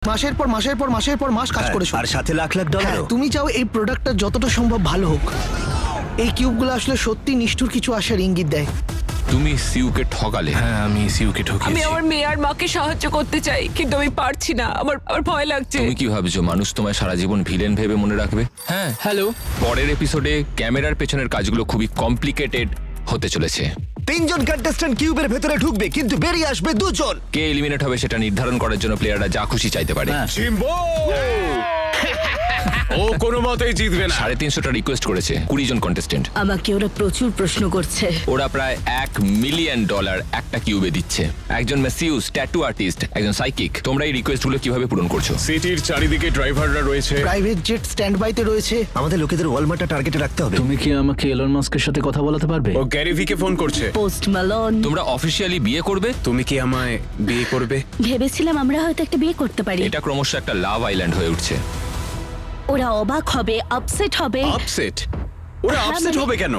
মাসের পর মাসের পর মাসের পর মাস কাজ করেছো। আর সাথে লাখ লাখ হ্যাঁ, ডলার। তুমি চাও এই প্রোডাক্টটা যতটা সম্ভব ভালো হোক। এই কিউবগুলো আসলে সত্যি নিষ্ঠুর কিছু আসার ইঙ্গিত দেয়। তুমি সিউকে ঠকালে। হ্যাঁ, আমি সিউকে আমি ঠকিয়েছি। আমার মেয়ে আর মাকে সাহায্য করতে চাই, কিন্তু আমি পারছি না। আমার ভয় লাগছে। তুমি কি ভাবছো মানুষ তোমায় সারা জীবন ভিলেন ভেবে মনে রাখবে? হ্যাঁ, হ্যালো। পরের এপিসোডে ক্যামেরার পেছনের কাজগুলো খুবই কমপ্লিকেটেড হতে চলেছে। 3 জন কন্টেস্ট্যান্ট কিউবের ভেতরে ঢুকবে, কিন্তু বেরিয়ে আসবে 2 জন। কে এলিমিনেট হবে সেটা নির্ধারণ করার জন্য প্লেয়াররা যা খুশি চাইতে পারে। চিম্বো! ও কোনো মতেই জিতবে না। 350টা রিকোয়েস্ট করেছে 20 জন কন্টেস্টেন্ট। আমাকে ওরা প্রচুর প্রশ্ন করছে। ওরা প্রায় $1 মিলিয়ন একটা কিউবে দিচ্ছে। একজন মেসিউস, ট্যাটু আর্টিস্ট, একজন সাইকিক। তোমরা এই রিকোয়েস্টগুলো কিভাবে পূরণ করছো? সিটির চারিদিকে ড্রাইভাররা রয়েছে। প্রাইভেট জেট স্ট্যান্ড বাইতে রয়েছে। আমাদের লোকেদের ওয়ালমার্টটা টার্গেটে রাখতে হবে। তুমি কি আমাকে এলন মাস্কের সাথে কথা বলাতে পারবে? ও গ্যারি ভিকে ফোন করছে। পোস্ট মালন। তোমরা অফিসিয়ালি বিয়ে করবে? তুমি কি আমায় বিয়ে করবে? ভেবেছিলাম আমরা হয়তো একটা বিয়ে করতে পারি। এটা ক্রমশ একটা লাভ আইল্যান্ড হয়ে উঠছে। ওরা অবাক হবে, আপসেট হবে। আপসেট? ওরা হ্যাঁ, আপসেট মানে- হবে কেন?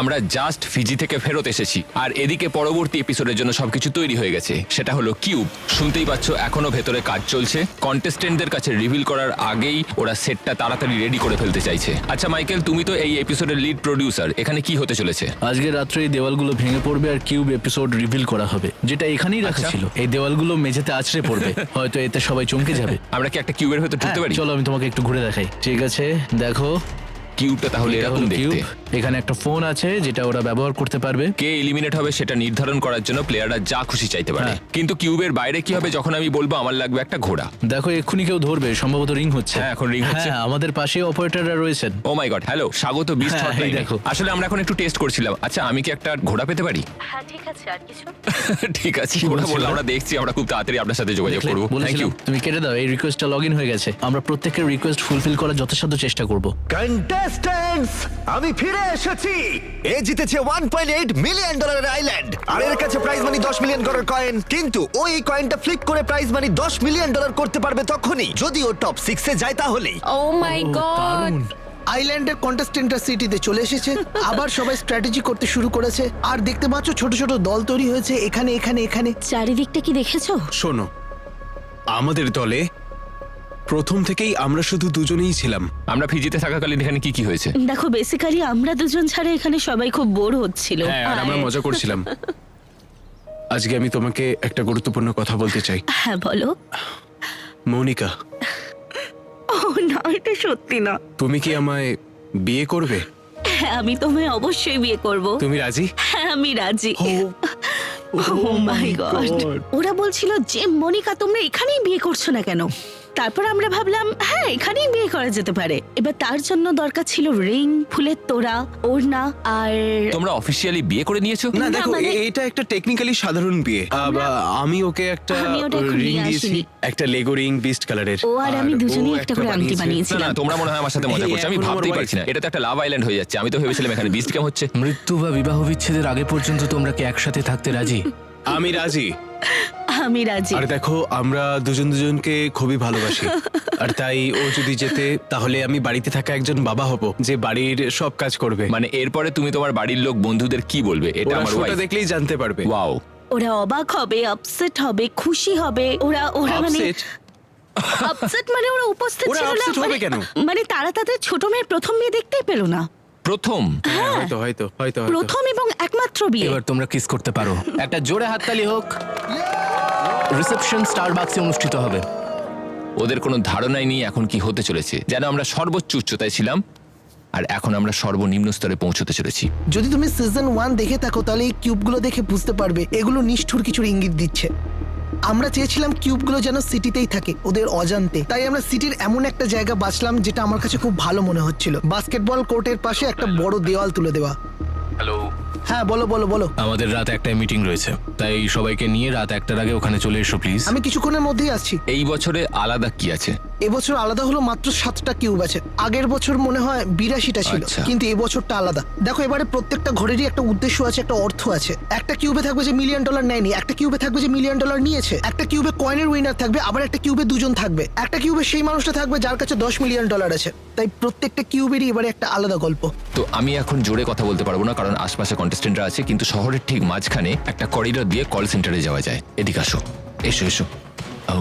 আমরা জাস্ট ফিজি থেকে ফেরত এসেছি আর এদিকে পরবর্তী এপিসোডের জন্য সবকিছু তৈরি হয়ে গেছে। সেটা হলো কিউব। শুনতেই পাচ্ছ এখনো ভেতরে কাজ চলছে। কন্টেস্টেন্টদের কাছে রিভিল করার আগেই ওরা সেটটা তাড়াতাড়ি রেডি করে ফেলতে চাইছে। আচ্ছা মাইকেল, তুমি তো এই এপিসোডের লিড প্রোডিউসার, এখানে কি হতে চলেছে? আজকে রাত্রে এই দেওয়ালগুলো ভেঙে পড়বে আর কিউব এপিসোড রিভিল করা হবে, যেটা এখানেই রাখা আচ্ছা। ছিল। এই দেওয়ালগুলো মেঝেতে আছড়ে পড়বে। হয়তো এতে সবাই চমকে যাবে। আমরা কি একটা কিউবের ভেতর ঢুকতে হ্যাঁ, পারি? চলো আমি তোমাকে একটু ঘুরে দেখাই। ঠিক আছে, দেখো কিউবটা তাহলে এটা এরকম হলো কিউব। দেখতে। এখানে একটা ফোন আছে যেটা ওরা ব্যবহার করতে পারবে। কে এলিমিনেট হবে সেটা নির্ধারণ করার জন্য প্লেয়াররা যা খুশি চাইতে পারে। হ্যাঁ। কিন্তু কিউবের বাইরে কি হবে যখন আমি বলবো আমার লাগবে একটা ঘোড়া? দেখো এক্ষুনি কেউ ধরবে, সম্ভবত রিং হচ্ছে। হ্যাঁ, এখন রিং হচ্ছে। হ্যাঁ, আমাদের পাশে অপারেটররা রয়েছেন। ও মাই গড, হ্যালো, স্বাগত বিস্ট হ্যাঁ, এই হটলাইনে। দেখো। আসলে আমরা এখন একটু টেস্ট করছিলাম। আচ্ছা, আমি কি একটা ঘোড়া পেতে পারি? হ্যাঁ ঠিক আছে, আর কিছু? ঠিক আছে, কি ঘোড়া বলছিলে? বললে আমরা দেখছি, আমরা খুব তাড়াতাড়ি আপনার সাথে যোগাযোগ দেখলে? করবো। থ্যাংক বলেছিলাম, ইউ। তুমি কেটে দাও। এই রিকোয়েস্টটা লগইন হয়ে গেছে। আমরা প্রত্যেকের রিকোয়েস্ট ফুলফিল করার যথাসাধ্য চেষ্টা করব। কন্টেস্ট্যান্টস, আমি ফিরে এসেছি। এ জিতেছে $1.8 মিলিয়ন আইল্যান্ড, আর এর কাছে প্রাইজ মানি $10 মিলিয়ন কয়েন। কিন্তু ও এই কয়েনটা ফ্লিপ করে প্রাইজ মানি $10 মিলিয়ন করতে পারবে তখনই যদি ও টপ 6 এ যায়। তাহলেই ও মাই গড। আইল্যান্ডের কন্টেস্টেন্টরা সিটিতে চলে এসেছে। আবার সবাই স্ট্র্যাটেজি করতে শুরু করেছে। আর দেখতে পাচ্ছ ছোট ছোট দল তৈরি হয়েছে এখানে এখানে এখানে। চারিদিকটা কি দেখেছো? শোনো, আমাদের দলে প্রথম থেকেই আমরা শুধু দুজনেই ছিলাম। আমরা ফিজিতে থাকাকালীন এখানে কি কি হয়েছে? দেখো, বেসিক্যালি আমরা দুজন ছাড়া এখানে সবাই খুব বোর হচ্ছিল। হ্যাঁ, আর আমরা মজা করছিলাম। আজকে আমি তোমাকে একটা গুরুত্বপূর্ণ কথা বলতে চাই। হ্যাঁ বলো। মৌনিকা, ও না, এটা সত্যি না। তুমি কি আমায় বিয়ে করবে? হ্যাঁ, আমি তোমায় অবশ্যই বিয়ে করব। তুমি রাজি? হ্যাঁ, আমি রাজি। ও মাই গড। ওরা বলছিল যে মনিকা তোমরা এখানেই বিয়ে করছো না কেন? তারপর আমরা ভাবলাম হ্যাঁ এখানেই বিয়ে করা যেতে পারে। এবার তার জন্য দরকার ছিল রিং, ফুলের তোড়া, ওড়না আর তোমরা অফিসিয়ালি বিয়ে করে নিয়েছো? না না, দেখো, মানে- এটা একটা টেকনিক্যালি সাধারণ বিয়ে। আমি ওকে একটা আমি ওটা এখন রিং নিয়ে দিয়েছি, আসিনি। একটা লেগো রিং বিস্ট কালারের। ও আর আমি দুজনেই একটা করে আংটি না বানিয়েছিলাম। না, তোমরা মনে হয় আমার সাথে মজা এই করছো। আমি এখন আমার ভাবতেই wife। পারছি না, এটা তো একটা লাভ আইল্যান্ড হয়ে যাচ্ছে। আমি তো ভেবেছিলাম এখানে বিস্ট ক্যাম্প হচ্ছে। মৃত্যু বা বিবাহ বিচ্ছেদের আগে পর্যন্ত তোমরা কি একসাথে থাকতে রাজি? আমি রাজি। আমি রাজি। আর দেখো, আমরা দুজন দুজনকে খুবই ভালোবাসি। আর তাই ও যদি যেতে, তাহলে আমি বাড়িতে থাকা একজন বাবা হব যে বাড়ির সব কাজ করবে। মানে এরপরে তুমি তোমার বাড়ির লোক বন্ধুদের কি বলবে? এটা ওরা আমার শোটা ওয়াইফ। দেখলেই জানতে পারবে। ওয়াও। ওরা অবাক হবে, আপসেট হবে, খুশি হবে। ওরা ওরা মানে Upset? আপসেট মানে ওরা উপস্থিত ওরা ছিল না। upset হবে কেন? মানে তারা তাদের ছোট মেয়ের প্রথম বিয়ে দেখতেই পেল না। প্রথম? হ্যাঁ, হয়তো হয়তো হয়তো হয়তো। প্রথম এবং একমাত্র বিয়ে। এবার তোমরা কিস করতে পারো। একটা জোরে হাততালি হোক। রিসেপশন স্টারবাক্সে অনুষ্ঠিত হবে। ওদের কোনো ধারণাই নেই এখন কি হতে চলেছে। যেন আমরা সর্বোচ্চ উচ্চতায় ছিলাম আর এখন আমরা সর্বনিম্ন স্তরে পৌঁছতে চলেছি। যদি তুমি সিজন 1 দেখে থাকো তাহলে এই কিউবগুলো দেখে বুঝতে পারবে এগুলো নিষ্ঠুর কিছুর ইঙ্গিত দিচ্ছে। আমরা চেয়েছিলাম কিউবগুলো যেন সিটিতেই থাকে ওদের অজান্তে। তাই আমরা সিটির এমন একটা জায়গা বাছলাম যেটা আমার কাছে খুব ভালো মনে হচ্ছিল। বাস্কেটবল কোর্টের পাশে একটা বড় দেওয়াল তুলে দেওয়া। হ্যালো, হ্যাঁ বলো বলো বলো। আমাদের রাত 1টায় মিটিং রয়েছে, তাই সবাইকে নিয়ে রাত 1টার আগে ওখানে চলে এসো প্লিজ। আমি কিছুক্ষণের মধ্যেই আসছি। এই বছরে আলাদা কি আছে? এবছর আলাদা হলো মাত্র 7টা কিউব আছে। আগের বছর মনে হয় 82টা ছিল, আচ্ছা। কিন্তু এবছরটা আলাদা। দেখো এবারে প্রত্যেকটা ঘরেরই একটা উদ্দেশ্য আছে, একটা অর্থ আছে। একটা কিউবে থাকবে যে $1 মিলিয়ন নেয়নি, একটা কিউবে থাকবে যে $1 মিলিয়ন নিয়েছে, একটা কিউবে কয়েনের উইনার থাকবে, আবার একটা কিউবে দুজন থাকবে, একটা কিউবে সেই মানুষটা থাকবে যার কাছে $10 মিলিয়ন আছে। তাই প্রত্যেকটা কিউবেরই এবারে একটা আলাদা গল্প। তো আমি এখন জোরে কথা বলতে পারবো না কারণ আশপাশে কন্টেস্টেন্টরা আছে, কিন্তু শহরের ঠিক মাঝখানে একটা করিডর দিয়ে কল সেন্টারে যাওয়া যায়। এদিকে আসো, এসো এসো। ও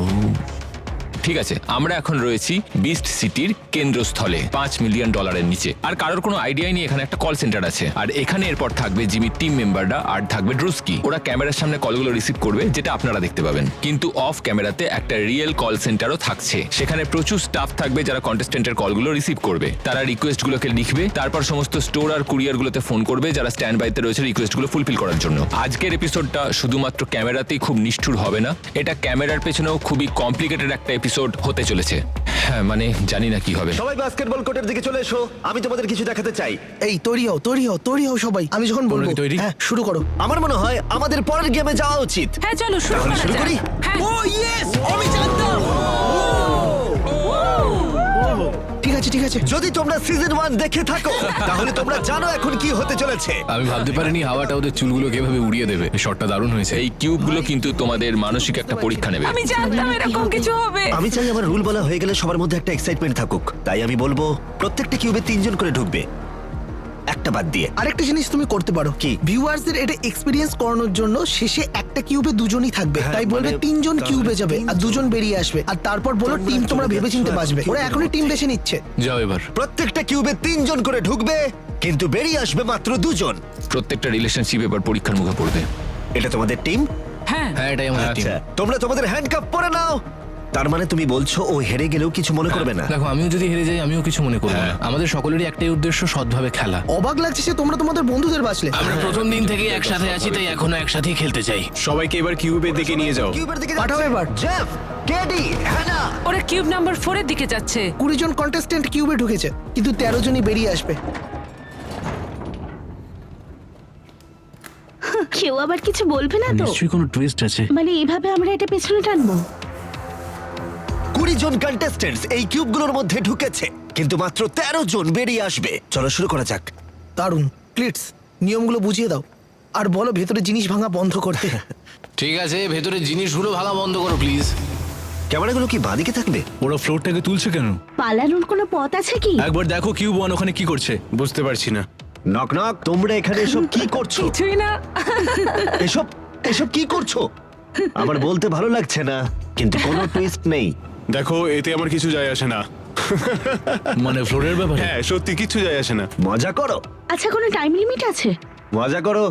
ঠিক আছে, আমরা এখন রয়েছি বিস্ট সিটির কেন্দ্রস্থলে, $5 মিলিয়ন নিচে। আর কারোর কোনো আইডিয়াই নেই এখানে একটা কল সেন্টার আছে। আর এখানে এরপর থাকবে জিমির টিম মেম্বাররা, আর থাকবে ড্রুস্কি। ওরা ক্যামেরার সামনে কলগুলো রিসিভ করবে, যেটা আপনারা দেখতে পাবেন। কিন্তু অফ ক্যামেরাতে একটা রিয়েল কল সেন্টারও থাকছে। সেখানে প্রচুর স্টাফ থাকবে যারা কন্টেস্টেন্টের কলগুলো রিসিভ করবে। তারা রিকোয়েস্টগুলোকে লিখবে, তারপর সমস্ত স্টোর আর কুরিয়ারগুলোতে ফোন করবে যারা স্ট্যান্ড বাইতে রয়েছে রিকোয়েস্টগুলো ফুলফিল করার জন্য। আজকের এপিসোডটা শুধুমাত্র ক্যামেরাতেই খুব নিষ্ঠুর হবে না, এটা ক্যামেরার পেছনেও খুবই কমপ্লিকেটেড একটা এপিসোড হতে চলেছে। হ্যাঁ, মানে জানি না কি হবে। সবাই বাস্কেটবল কোর্টের দিকে চলে এসো, আমি তোমাদের কিছু দেখাতে চাই। এই তৈরি হও সবাই, আমি যখন বলবো কি তৈরি? হ্যাঁ শুরু করো। আমার মনে হয় আমাদের পরের গেমে যাওয়া উচিত। হ্যাঁ চলো শুরু তাহলে করা শুরু যাক। করি? হ্যাঁ ঠিক আছে যদি তোমরা সিজন 1 দেখে থাকো তাহলে তোমরা জানো এখন কি হতে চলেছে। আমি ভাবতে পারিনি হাওয়াটা ওদের চুলগুলো কিভাবে উড়িয়ে দেবে। শটটা দারুণ হয়েছে। এই কিউবগুলো কিন্তু তোমাদের মানসিক একটা পরীক্ষা নেবে। আমি জানতাম এরকম কিছু হবে। আমি চাই আমার রুল বলা হয়ে গেলে সবার মধ্যে একটা এক্সাইটমেন্ট থাকুক, তাই আমি বলবো প্রত্যেকটা কিউবে 3 জন করে ঢুকবে, একটা বাদ দিয়ে। আরেকটা জিনিস তুমি করতে পারো কি? ভিউয়ার্সদের এটা এক্সপেরিয়েন্স করানোর জন্য শেষে একটা কিউবে দুজনই থাকবে, হ্যাঁ, তাই বলবে মানে 3 জন তাহলে কিউবে যাবে আর 2 জন বেরিয়ে আসবে, আর তারপর বলো তোমরা টিম তোমরা চলে ভেবেচিন্তে যাচ্ছ বাঁচবে। একটা ওরা কিউবের এখনই টিম মধ্যে। বেছে নিচ্ছে। যাও এবার। প্রত্যেকটা কিউবে 3 জন করে ঢুকবে, কিন্তু বেরিয়ে আসবে মাত্র 2 জন। প্রত্যেকটা রিলেশনশিপ এবার পরীক্ষার মুখে পড়বে। এটা তোমাদের টিম? হ্যাঁ হ্যাঁ, এটাই আমাদের টিম। আচ্ছা, তোমরা তোমাদের হ্যান্ডকাপ পরে নাও। তার মানে তুমি বলছো ও হেরে গেলেও কিছু মনে করবে না? দেখো, আমিও যদি হেরে যাই আমিও কিছু মনে করবো না। আমাদের সকলেরই একটাই উদ্দেশ্য, সৎভাবে খেলা। অবাক লাগছে যে তোমরা তোমাদের বন্ধুদের বাঁচলে। আমরা প্রথম দিন থেকে একসাথে আছি, তাই এখনো একসাথেই খেলতে চাই। সবাইকে এবার কিউবের দিকে নিয়ে যাও। কিউবের দিকে পাঠাও যাচ্ছে। এবার। জেফ, কেডি, হ্যানা। ওরা কিউব নাম্বার 4 এর দিকে যাচ্ছে। 20 জন কন্টেস্টেন্ট কিউবে ঢুকেছে, কিন্তু 13 জনই বেরিয়ে আসবে। কেউ আবার কিছু বলবে না তো? নিশ্চয়ই কোনো টুইস্ট আছে। মানে এইভাবে আমরা এটা পেছনে টানবো? 20 জন কন্টেস্টেন্টস এই কিউবগুলোর মধ্যে ঢুকেছে, কিন্তু মাত্র 13 জন বেরিয়ে আসবে। চলো শুরু করা যাক। দারুণ। ক্লিটস, নিয়মগুলো বুঝিয়ে দাও আর বলো ভেতরে জিনিস ভাঙা বন্ধ করতে। ঠিক আছে, ভেতরে জিনিসগুলো ভাঙা বন্ধ করো প্লিজ। ক্যামেরাগুলো কি বাঁদিকে থাকবে? ওরা ফ্লোরটাকে তুলছে কেন? পালানোর কোনো পথ আছে কি? একবার দেখো কিউব ওয়ান ওখানে কি করছে। বুঝতে পারছি না। নক নক, তোমরা এখানে এসব কি করছো? কিছুই না। এসব এসব কি করছো? আমার বলতে ভালো লাগছে না, কিন্তু কোনো টুইস্ট নেই। দেখো, এতে আমার কিছু যায় আসে না। মানে ফ্লোরের ব্যাপারে? হ্যাঁ, সত্যি কিছু যায় আসে না। মজা করো, আচ্ছা, কোনো টাইম লিমিট আছে? মজা করো।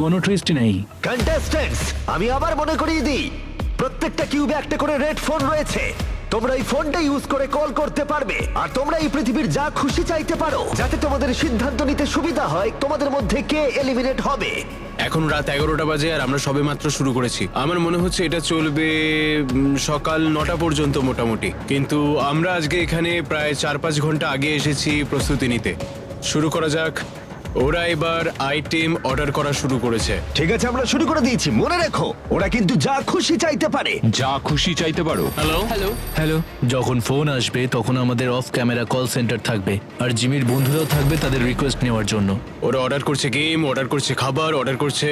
কোনো টুইস্ট নেই। কন্টেস্ট্যান্টস, আমি আবার মনে করিয়ে দিই, প্রত্যেকটা কিউবে একটা করে রেড ফোন রয়েছে। তোমরা এই ফোনটা ইউজ করে কল করতে পারবে, আর তোমরা এই পৃথিবীর যা খুশি চাইতে পারো, যাতে তোমাদের সিদ্ধান্ত নিতে সুবিধা হয় তোমাদের মধ্যে কে এলিমিনেট হবে। এখন রাত 11টা বাজে আর আমরা সবেমাত্র শুরু করেছি। আমার মনে হচ্ছে এটা চলবে সকাল 9টা পর্যন্ত মোটামুটি, কিন্তু আমরা আজকে এখানে প্রায় 4-5 ঘন্টা আগে এসেছি প্রস্তুতি নিতে। শুরু করা যাক। ওরা এবার আইটেম অর্ডার করা শুরু করেছে। ঠিক আছে, আমরা শুরু করে দিয়েছি। মনে রেখো, ওরা কিন্তু যা খুশি চাইতে পারে। যা খুশি চাইতে পারো। Hello hello hello. যখন ফোন আসবে তখন আমাদের অফ ক্যামেরা কল সেন্টার থাকবে, আর জিমির বন্ধুরাও থাকবে তাদের রিকোয়েস্ট নেওয়ার জন্য। ওরা অর্ডার করছে গেম, অর্ডার করছে খাবার, অর্ডার করছে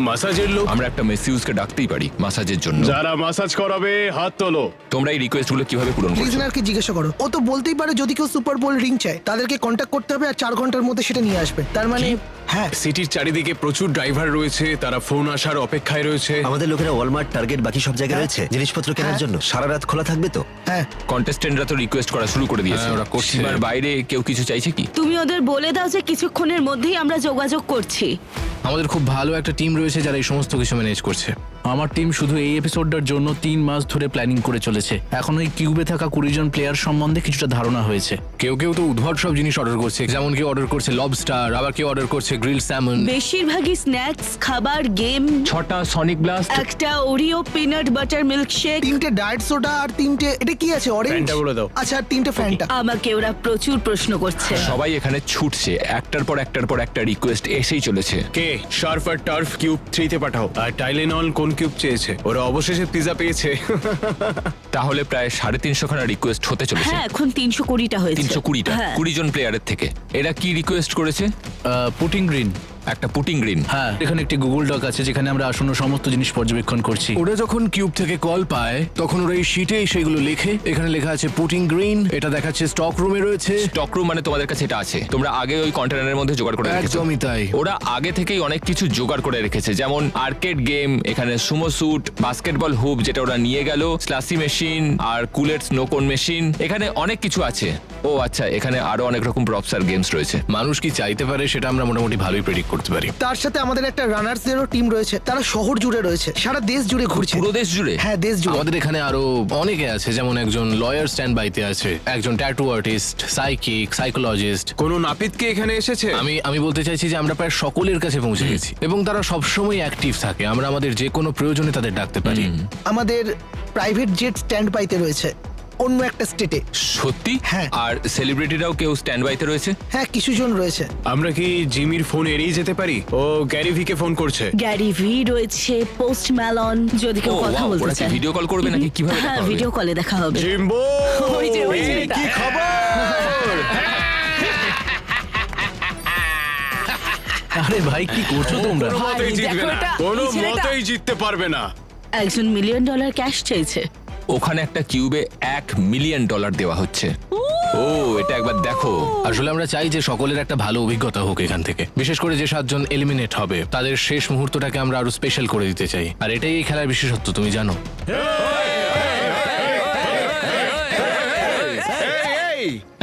মাসাজের লোক। আমরা একটা মেসিউসকে ডাকতেই পারি মাসাজের জন্য। যারা মাসাজ করাবে হাত তোলো। তোমরা এই রিকোয়েস্টগুলো কিভাবে পূরণ করছো? লিজনারকে জিজ্ঞাসা করো। ও তো বলতেই পারে যদি কেউ সুপার বোল রিং চায় তাদেরকে কন্ট্যাক্ট করতে হবে আর 4 ঘন্টার মধ্যে সেটা নিয়ে আসবে। তার মানে হ্যাঁ, সিটির চারিদিকে প্রচুর ড্রাইভার রয়েছে, তারা ফোন আসার অপেক্ষায় রয়েছে। আমাদের লোকেরা ওয়ালমার্ট, টার্গেট, বাকি সব জায়গায় রয়েছে জিনিসপত্র কেনার জন্য। সারা রাত খোলা থাকবে তো? হ্যাঁ কন্টেস্টেন্টরা তো রিকোয়েস্ট করা শুরু করে দিয়েছে। হ্যাঁ, ওরা করছে। এবার বাইরে কেউ কিছু চাইছে কি? তুমি ওদের বলে দাও যে কিছুক্ষণের মধ্যেই আমরা যোগাযোগ করছি। আমাদের খুব ভালো একটা টিম রয়েছে যারা এই সমস্ত কিছু ম্যানেজ করছে। আমার টিম শুধু এই এপিসোডটার জন্য 3 মাস ধরে প্ল্যানিং করে চলেছে। এখন ওই কিউবে থাকা 20 জন প্লেয়ার সম্বন্ধে কিছুটা ধারণা হয়েছে। কেউ কেউ তো উদ্ভট সব জিনিস অর্ডার করছে, যেমন কেউ অর্ডার করছে লবস্টার, আবার কেউ অর্ডার করছে গ্রিল স্যামন। বেশিরভাগই স্ন্যাক্স, খাবার, গেম, 6টা সনিক ব্লাস্ট। একটা ওরিও পিনাট বাটার মিল্কশেক। 3টে ডায়েট সোডা আর 3টে এটা কি আছে অরেঞ্জ? ফ্যান্টা বলে দাও। আচ্ছা, আর 3টে ফ্যান্টা। আমাকে ওরা প্রচুর প্রশ্ন করছে। সবাই এখানে ছুটছে, একটার পর একটা রিকোয়েস্ট এসেই চলেছে। কে শার্প আর টার্ফ কিউব 3-তে পাঠাও। আর টাইলেনল কোন কিউব চেয়েছে? ওরা অবশেষে পিজা পেয়েছে। তাহলে প্রায় 350 খানা রিকোয়েস্ট হতে চলেছে। হ্যাঁ, এখন 320টা হয়েছে। 320টা হ্যাঁ। 20 জন প্লেয়ারের থেকে। এরা কি রিকোয়েস্ট করেছে? Putting green. একটা পুটিং গ্রিন। হ্যাঁ, এখানে একটি গুগল ডক আছে যেখানে আমরা আসন্ন সমস্ত জিনিস পর্যবেক্ষণ করছি। ওরা যখন কিউব থেকে কল পায় তখন ওরা এই শিটে সেগুলো লেখে। এখানে লেখা আছে পুটিং গ্রিন, এটা দেখাচ্ছে স্টক রুমে রয়েছে। স্টক রুম মানে তোমাদের কাছে এটা আছে, তোমরা আগে ওই কন্টেনারের মধ্যে জোগাড় করে রেখেছো। একদমই তাই। ওরা আগে থেকেই অনেক কিছু জোগাড় করে রেখেছে, যেমন আর্কেড গেম, এখানে সুমো স্যুট, বাস্কেটবল হুপ যেটা ওরা নিয়ে গেল, স্লাসি মেশিন আর কুলেট স্নোকোন মেশিন, এখানে অনেক কিছু আছে। ও আচ্ছা, এখানে আরো অনেক রকম প্রপস আর গেমস রয়েছে। মানুষ কি চাইতে পারে সেটা আমরা মোটামুটি ভালোই প্রেডিক্ট করতে পারি। তার সাথে আমাদের একটা রানার্সদেরও টিম রয়েছে, তারা শহর জুড়ে রয়েছে, সারা দেশ জুড়ে ঘুরছে। পুরো দেশ জুড়ে? হ্যাঁ, দেশ জুড়ে। আমাদের এখানে আরো অনেকে আছে, যেমন একজন লয়ার স্ট্যান্ড বাইতে আছে, একজন ট্যাটু আর্টিস্ট, সাইকিক, সাইকোলজিস্ট। কোনো নাপিত কি এখানে এসেছে? আমি বলতে চাইছি যে আমরা প্রায় সকলের কাছে পৌঁছে গেছি এবং তারা সবসময় অ্যাক্টিভ থাকে। আমরা আমাদের যে কোনো প্রয়োজনে তাদের ডাকতে পারি। আমাদের প্রাইভেট জেট স্ট্যান্ড বাইতে রয়েছে অন্য একটা স্টেটে। সত্যি? হ্যাঁ। আর সেলিব্রিটিরাও কেউ স্ট্যান্ড বাইতে রয়েছে? হ্যাঁ, কিছু জন রয়েছে। আমরা কি জিমির ফোন এড়িয়ে যেতে পারি? ও গ্যারি ভিকে ফোন করছে। গ্যারি ভি রয়েছে, পোস্ট ম্যালন, যদি কেউ ও, কথা wow, বলতে ওরা কি চায়। ভিডিও কল করবে নাকি কিভাবে দেখা হ্যাঁ, হবে? ভিডিও কলে দেখা হবে। জিম্বো, ওই যে এই, এটা। কি খবর? আরে ভাই, কি করছো তোমরা? কোনো মতেই ভাই, জিতবে দেখো না, এটা, কোনো এই ছেলেটা। মতেই জিততে পারবে না। একজন $1 মিলিয়ন ক্যাশ চাইছে। ওখানে একটা কিউবে $1 মিলিয়ন দেওয়া হচ্ছে। ও, এটা একবার দেখো। আসলে আমরা চাই যে সকলের একটা ভালো অভিজ্ঞতা হোক এখান থেকে, বিশেষ করে যে 7 জন এলিমিনেট হবে তাদের শেষ মুহূর্তটাকে আমরা আরো স্পেশাল করে দিতে চাই। আর এটাই এই খেলার বিশেষত্ব, তুমি জানো।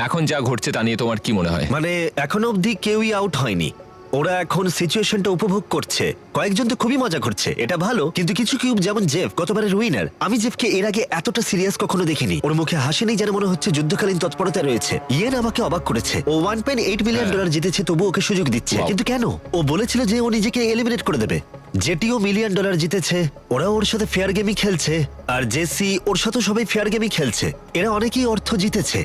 এখন যা ঘটছে তা নিয়ে তোমার কি মনে হয়? মানে এখনো অবধি কেউই আউট হয়নি। ওরা এখন সিচুয়েশনটা উপভোগ করছে। কয়েকজন তো খুবই মজা করছে, এটা ভালো। কিন্তু কিছু কিউব, যেমন জেফ, গতবারের উইনার, আমি জেফকে এর আগে এতটা সিরিয়াস কখনো দেখিনি। ওর মুখে হাসি নেই, যেন মনে হচ্ছে যুদ্ধকালীন তৎপরতা রয়েছে। ইয়েন আমাকে অবাক করেছে। ও $1.8 মিলিয়ন জিতেছে, তবু ওকে সুযোগ দিচ্ছে। Wow. কিন্তু কেন? ও বলেছিল যে ও নিজেকে এলিমিনেট করে দেবে। জেটিও $1 মিলিয়ন জিতেছে, ওরা ওর সাথে ফেয়ার গেমই খেলছে। আর জেসি, ওর সাথে সবাই ফেয়ার গেমই খেলছে। এরা অনেকেই অর্থ জিতেছে।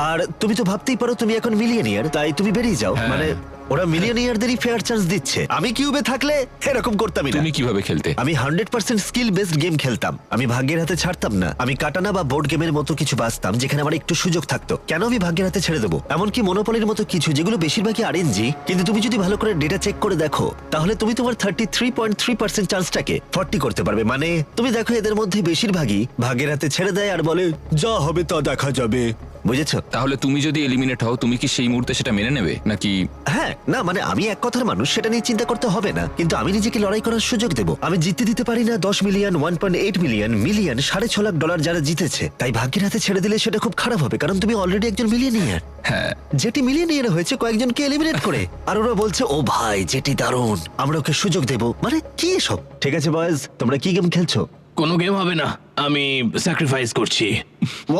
আর তুমি তো ভাবতেই পারো তুমি এখন মিলিয়নিয়ার, তাই তুমি বেরিয়ে যাও। মানে ওরা মিলিয়নিয়ারদেরই ফেয়ার চান্স দিচ্ছে। আমি কিউবে থাকলে এরকম করতামই না। তুমি কিভাবে খেলতে? আমি 100% স্কিল বেসড গেম খেলতাম। আমি ভাগ্যের হাতে ছাড়তাম না। আমি কাটানা বা বোর্ড গেমের মতো কিছু বাছতাম যেখানে আমার একটু সুযোগ থাকতো। কেন আমি ভাগ্যের হাতে ছেড়ে দেবো? এমনকি মনোপলির মতো কিছু, যেগুলো বেশিরভাগই আরএনজি, কিন্তু তুমি যদি ভালো করে ডেটা চেক করে দেখো, তাহলে তুমি তোমার 33.3% চান্সটাকে 40 করতে পারবে। মানে তুমি দেখো, এদের মধ্যে বেশিরভাগই ভাগ্যের হাতে ছেড়ে দেয় আর বলে যা হবে তা দেখা যাবে। বুঝেছো? তাহলে তুমি যদি এলিমিনেট হও, তুমি কি সেই মুহূর্তে সেটা মেনে নেবে নাকি? হ্যাঁ, না মানে আমি এক কথার মানুষ, সেটা নিয়ে চিন্তা করতে হবে না। কিন্তু আমি নিজেকে লড়াই করার সুযোগ দেবো। আমি জিততে দিতে পারি না 10 মিলিয়ন, 1.8 মিলিয়ন, মিলিয়ন, $6.5 লাখ যারা জিতেছে। তাই ভাগ্যের হাতে ছেড়ে দিলে সেটা খুব খারাপ হবে, কারণ তুমি অলরেডি একজন মিলিয়নিয়ার। হ্যাঁ, যেটি মিলিয়নিয়ার হয়েছে কয়েকজনকে এলিমিনেট করে। আর ওরা বলছে ও ভাই যেটি দারুণ, আমরা ওকে সুযোগ দেবো। মানে কি এসব? ঠিক আছে বয়েজ, তোমরা কি গেম খেলছো? কোনো গেম হবে না, আমি স্যাক্রিফাইস করছি।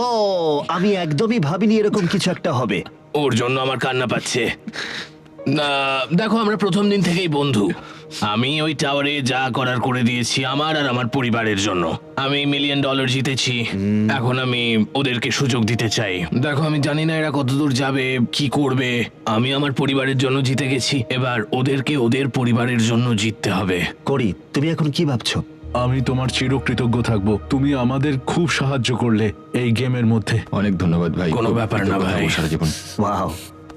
ও, আমি একদমই ভাবিনি এরকম কিছু একটা হবে। ওর জন্য আমার কান্না পাচ্ছে। না, দেখো, আমরা প্রথম দিন থেকেই বন্ধু। আমি ওই টাওয়ারে যা করার করে দিয়েছি আমার আর আমার পরিবারের জন্য। আমি $1 মিলিয়ন জিতেছি। এখন আমি ওদেরকে সুযোগ দিতে চাই। দেখো, আমি জানি না এরা কতদূর যাবে, কি করবে। আমি আমার পরিবারের জন্য জিতে গেছি, এবার ওদেরকে ওদের পরিবারের জন্য জিততে হবে। করি, তুমি এখন কি ভাবছো? আমি তোমার চিরকৃতজ্ঞ থাকবো, তুমি আমাদের খুব সাহায্য করলে এই গেমের মধ্যে। অনেক ধন্যবাদ ভাই। কোনো ব্যাপার না ভাই। সারা জীবন। ওয়াও,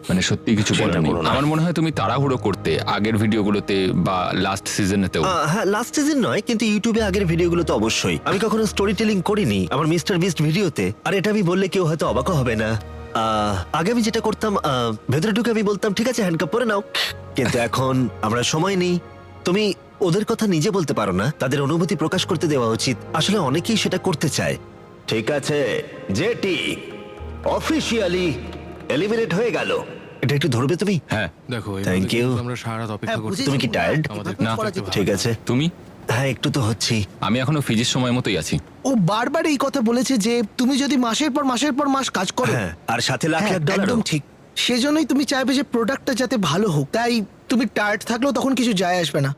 মানে সত্যি কিছু বলার নেই। করো না। আমার মনে হয় তুমি তাড়াহুড়ো করতে আগের ভিডিওগুলোতে বা লাস্ট সিজনেতেও। হ্যাঁ, লাস্ট সিজন নয়, কিন্তু ইউটিউবে আগের ভিডিওগুলো তো অবশ্যই। আমি কখনো স্টোরি টেলিং করিনি আমার মিস্টার বিস্ট ভিডিওতে। আর এটা আমি বললে কেউ হয়তো অবাকও হবে না। আগে আমি যেটা করতাম, ভেতরে ঢুকে আমি বলতাম ঠিক আছে হ্যান্ডকাপ পরে নাও। কিন্তু এখন আমরা সময় নেই। তুমি ওদের কথা নিজে বলতে পারো না, তাদের অনুভূতি প্রকাশ করতে দেওয়া উচিত। আসলে অনেকেই সেটা করতে চায়। ঠিক আছে, জেটি অফিসিয়ালি এলিমিনেট হয়ে গেল। এটা একটু ধরবে তুমি? হ্যাঁ। দেখো, Thank you. আমরা সারা রাত অপেক্ষা হ্যাঁ, করছি। বুঝেছি। তুমি কি টায়ার্ড? না, ঠিক আছে, তুমি? হ্যাঁ একটু তো হচ্ছি। আমি এখনো ফিজির সময় মতোই আছি। ও বারবার এই কথা বলেছে যে তুমি যদি মাসের পর মাস কাজ করো। হ্যাঁ, আর সাথে লাখ হ্যাঁ, লাখ ডলার। একদম ঠিক। সেজন্যই তুমি চাইবে যে প্রোডাক্টটা যাতে ভালো হোক। তাই তুমি টায়ার্ড থাকলেও তখন কিছু যায় আসবে না।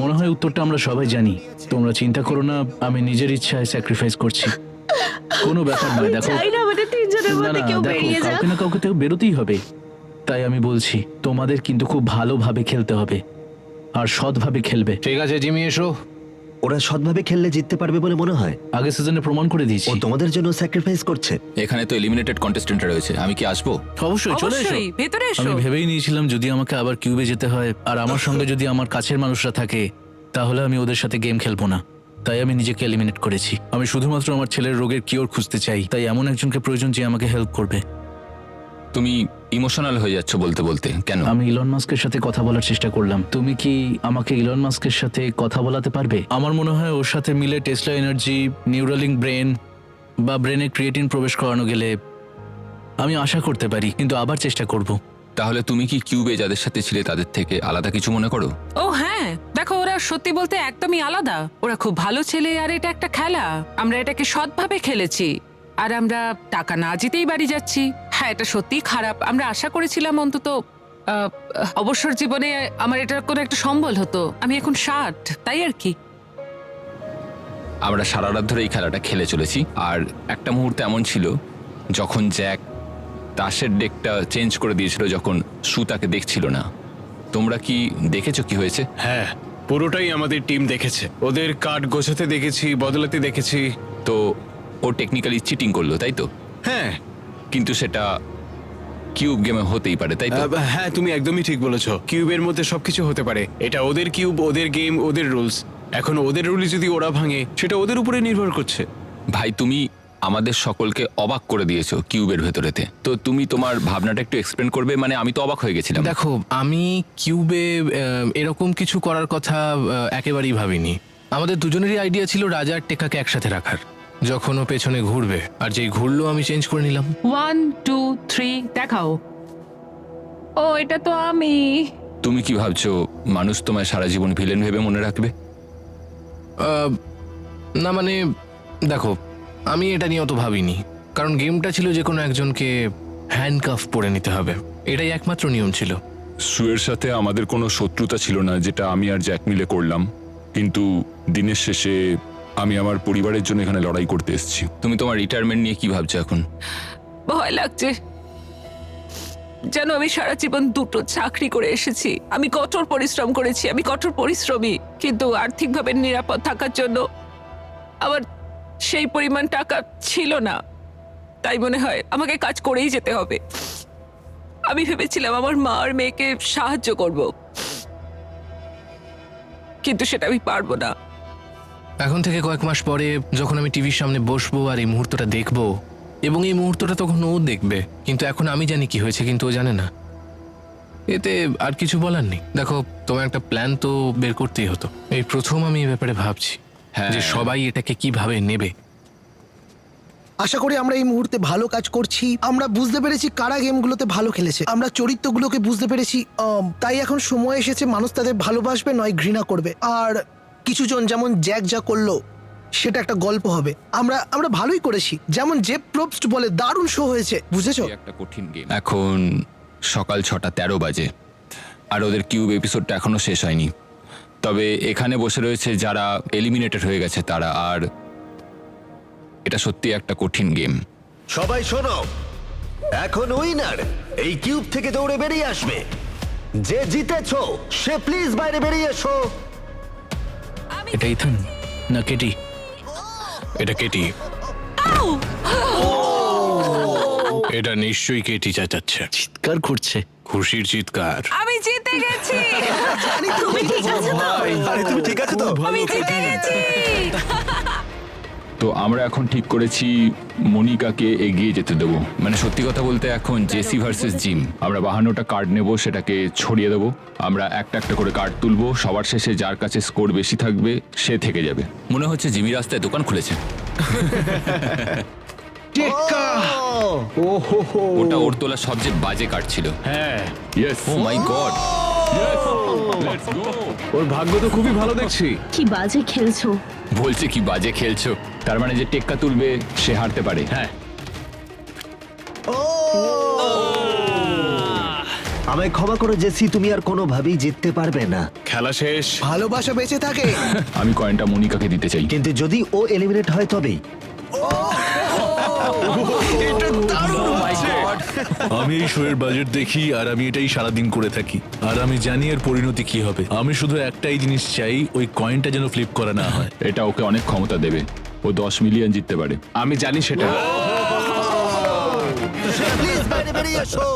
মনে হয় উত্তরটা আমরা সবাই জানি। তোমরা চিন্তা করো না, আমি নিজের ইচ্ছায় স্যাক্রিফাইস করছি। কোনো ব্যাপার নয়। দেখো, চাই না আমাদের তিনজনের না মধ্যে না, কেউ দেখো, বেরিয়ে যাক। কাউকে না কাউকে তো বেরোতেই হবে। তাই আমি বলছি, তোমাদের কিন্তু খুব ভালোভাবে খেলতে হবে আর সৎভাবে খেলবে। ঠিক আছে জিমি, এসো। ওরা সৎভাবে খেললে জিততে পারবে বলে মনে হয়? আগের সিজনে প্রমাণ করে দিয়েছি। ও তোমাদের জন্য স্যাক্রিফাইস করছে। এখানে তো এলিমিনেটেড কন্টেস্টেন্টরা রয়েছে, আমি কি আসবো? অবশ্যই চলে এসো। অবশ্যই ভেতরে এসো। আমি ভেবেই নিয়েছিলাম যদি আমাকে আবার কিউবে যেতে হয় আর আমার সঙ্গে যদি আমার কাছের মানুষরা থাকে তাহলে আমি ওদের সাথে গেম খেলবো না। তাই আমি নিজেকে এলিমিনেট করেছি। আমি শুধুমাত্র আমার ছেলের রোগের কিওর খুঁজতে চাই, তাই এমন একজনকে প্রয়োজন যে আমাকে হেল্প করবে। তুমি ইমোশনাল হয়ে যাচ্ছ বলতে বলতে, কেন? আমি ইলন মাস্কের সাথে কথা বলার চেষ্টা করলাম। তুমি কি আমাকে ইলন মাস্কের সাথে কথা বলাতে পারবে? আমার মনে হয় ওর সাথে মিলে টেসলা এনার্জি, নিউরালিঙ্ক ব্রেন বা ব্রেনে ক্রিয়েটিন প্রবেশ করানো গেলে আমি আশা করতে পারি, কিন্তু আবার চেষ্টা করব। তাহলে তুমি কি কিউবে যাদের সাথে ছিলে তাদের থেকে আলাদা কিছু মনে করো? ও হ্যাঁ, দেখো ওরা সত্যি বলতে একদমই আলাদা। ওরা খুব ভালো ছেলে আর এটা একটা খেলা। আমরা এটাকে সৎভাবে খেলেছি আর আমরা টাকা না জিতেই বাড়ি যাচ্ছি। হ্যাঁ, এটা সত্যিই খারাপ। আমরা আশা করেছিলাম অন্তত অবসর জীবনে আমার এটার কোনো একটা সম্বল হতো। আমি এখন 60, তাই আর কি। আমরা সারা রাত ধরে এই খেলাটা খেলে চলেছি, আর একটা মুহূর্তে এমন ছিল যখন জ্যাক তাসের ডেকটা চেঞ্জ করে দিয়েছিল যখন সু তাকে দেখছিল না। তোমরা কি দেখেছো কি হয়েছে? হ্যাঁ, পুরোটাই আমাদের টিম দেখেছে। ওদের কার্ড গোছাতে দেখেছি, বদলাতে দেখেছি। তো ও টেকনিক্যালি চিটিং করলো, তাই তো? হ্যাঁ কিন্তু সেটা কিউব গেমে হতেই পারে, তাই তো? হ্যাঁ, তুমি একদমই ঠিক বলেছো। কিউবের মধ্যে সবকিছু হতে পারে। এটা ওদের কিউব, ওদের গেম, ওদের রুলস। এখন ওদের রুলই যদি ওরা ভাঙে সেটা ওদের উপরে নির্ভর করছে। ভাই, তুমি আমাদের সকলকে অবাক করে দিয়েছো কিউবের ভেতরেতে। তো তুমি তোমার ভাবনাটা একটু এক্সপ্লেন করবে? মানে আমি তো অবাক হয়ে গেছিলাম। দেখো, আমি কিউবে এরকম কিছু করার কথা একেবারেই ভাবিনি। আমাদের দুজনেরই আইডিয়া ছিল রাজা আর টেকাকে একসাথে রাখার। যখন ও পেছনে ঘুরবে আর যেই ঘুরলো আমি চেঞ্জ করে নিলাম। 1 2 3 দেখাও। ও এটা তো আমি। তুমি কি ভাবছো মানুষ তোমায় সারা জীবন ভিলেন ভেবে মনে রাখবে? না মানে দেখো, আমি এটা নিয়ে অত ভাবিনি, কারণ গেমটা ছিল যে কোনো একজনকে হ্যান্ডকাফ পরে নিতে হবে, এটাই একমাত্র নিয়ম ছিল। সুয়ের সাথে আমাদের কোনো শত্রুতা ছিল না, যেটা আমি আর জ্যাক মিলে করলাম। কিন্তু দিনের শেষে আমি আমার পরিবারের জন্য এখানে লড়াই করতে এসেছি। তুমি তোমার রিটায়ারমেন্ট নিয়ে কি ভাবছো এখন? ভয় লাগছে। যেন আমি সারা জীবন দুটো চাকরি করে এসেছি। আমি কঠোর পরিশ্রম করেছি, আমি কঠোর পরিশ্রমী, কিন্তু আর্থিকভাবে নিরাপদ থাকার জন্য আমার সেই পরিমাণ টাকা ছিল না। তাই মনে হয় আমাকে কাজ করেই যেতে হবে। আমি ভেবেছিলাম আমার মা আর মেয়েকে সাহায্য করব, কিন্তু সেটা আমি পারবো না। এখন থেকে কয়েক মাস পরে যখন আমি টিভির সামনে বসবো আর এই মুহূর্তটা দেখবো, এবং এই মুহূর্তটা তখন ও দেখবে, কিন্তু এখন আমি জানি কি হয়েছে কিন্তু ও জানে না। এতে আর কিছু বলার নেই। দেখো, তোমার একটা প্ল্যান তো বের করতেই হতো। এই প্রথম আমি এই ব্যাপারে ভাবছি যে সবাই এটাকে কিভাবে নেবে। আশা করি আমরা এই মুহূর্তে ভালো কাজ করছি। আমরা বুঝতে পেরেছি কারা গেমগুলোতে ভালো খেলেছে, আমরা চরিত্রগুলোকে বুঝতে পেরেছি। তাই এখন সময় এসেছে মানুষ তাদের ভালোবাসবে নয় ঘৃণা করবে। আর কিছুজন যেমন জ্যাক যা করলো সেটা একটা গল্প হবে। আমরা ভালোই করেছি। যেমন জেফ প্রবস্ট বলে, দারুণ শো হয়েছে, বুঝেছো? একটা কঠিন গেম। এখন সকাল 6:13 বাজে আর ওদের কিউব এপিসোডটা এখনো শেষ হয়নি। তবে এখানে বসে রয়েছে যারা এলিমিনেটেড হয়ে গেছে তারা, আর এটা সত্যি একটা কঠিন গেম। সবাই শোনো, এখন উইনার এই কিউব থেকে দৌড়ে বেরিয়ে আসবে। যে জিতেছো সে প্লিজ বাইরে বেরিয়ে এসো। এটা ইথান না কেটি? এটা কেটি। এটা নিশ্চয়ই কেটি চাচাচ্ছে। চিৎকার করছে। খুশির চিৎকার। আমি জিতে গেছি। তুমি ঠিক আছো তো? আরে তুমি ঠিক আছো তো? আমি জিতে গেছি। তো আমরা এখন ঠিক করেছি মনিকাকে এগিয়ে যেতে দেবো। মানে সত্যি কথা বলতে এখন জেসি ভার্সেস জিম। আমরা 52টা কার্ড নেব, সেটাকে ছড়িয়ে দেবো। আমরা একটা একটা করে কার্ড তুলবো, সবার শেষে যার কাছে স্কোর বেশি থাকবে সে থেকে যাবে। মনে হচ্ছে জিমি রাস্তায় দোকান খুলেছে। ওটা ওর তোলা সবচেয়ে বাজে কার্ড ছিল। হ্যাঁ, yes, oh my god. Let's go. ওর ভাগ্য তো খুবই ভালো দেখছি। কি বাজে খেলছো। বলছে কি বাজে খেলছো, তার মানে যে টেক্কা তুলবে সে হারতে পারে। হ্যাঁ, আমায় ক্ষমা করো জেসি, তুমি আর কোনোভাবেই জিততে পারবে না। খেলা শেষ। ভালোবাসা বেঁচে থাকে। আমি কয়েনটা মনিকাকে দিতে চাই। কিন্তু যদি ও এলিমিনেট হয় তবেই। আমি এই শোয়ের বাজেট দেখি আর আমি এটাই সারাদিন করে থাকি, আর আমি জানি এর পরিণতি কি হবে। আমি শুধু একটাই জিনিস চাই, ওই কয়েনটা যেন ফ্লিপ করা না হয়। এটা ওকে অনেক ক্ষমতা দেবে, ও 10 মিলিয়ন জিততে পারে। আমি জানি সেটা। প্লিজ বাইরে বেরিয়ে এসো।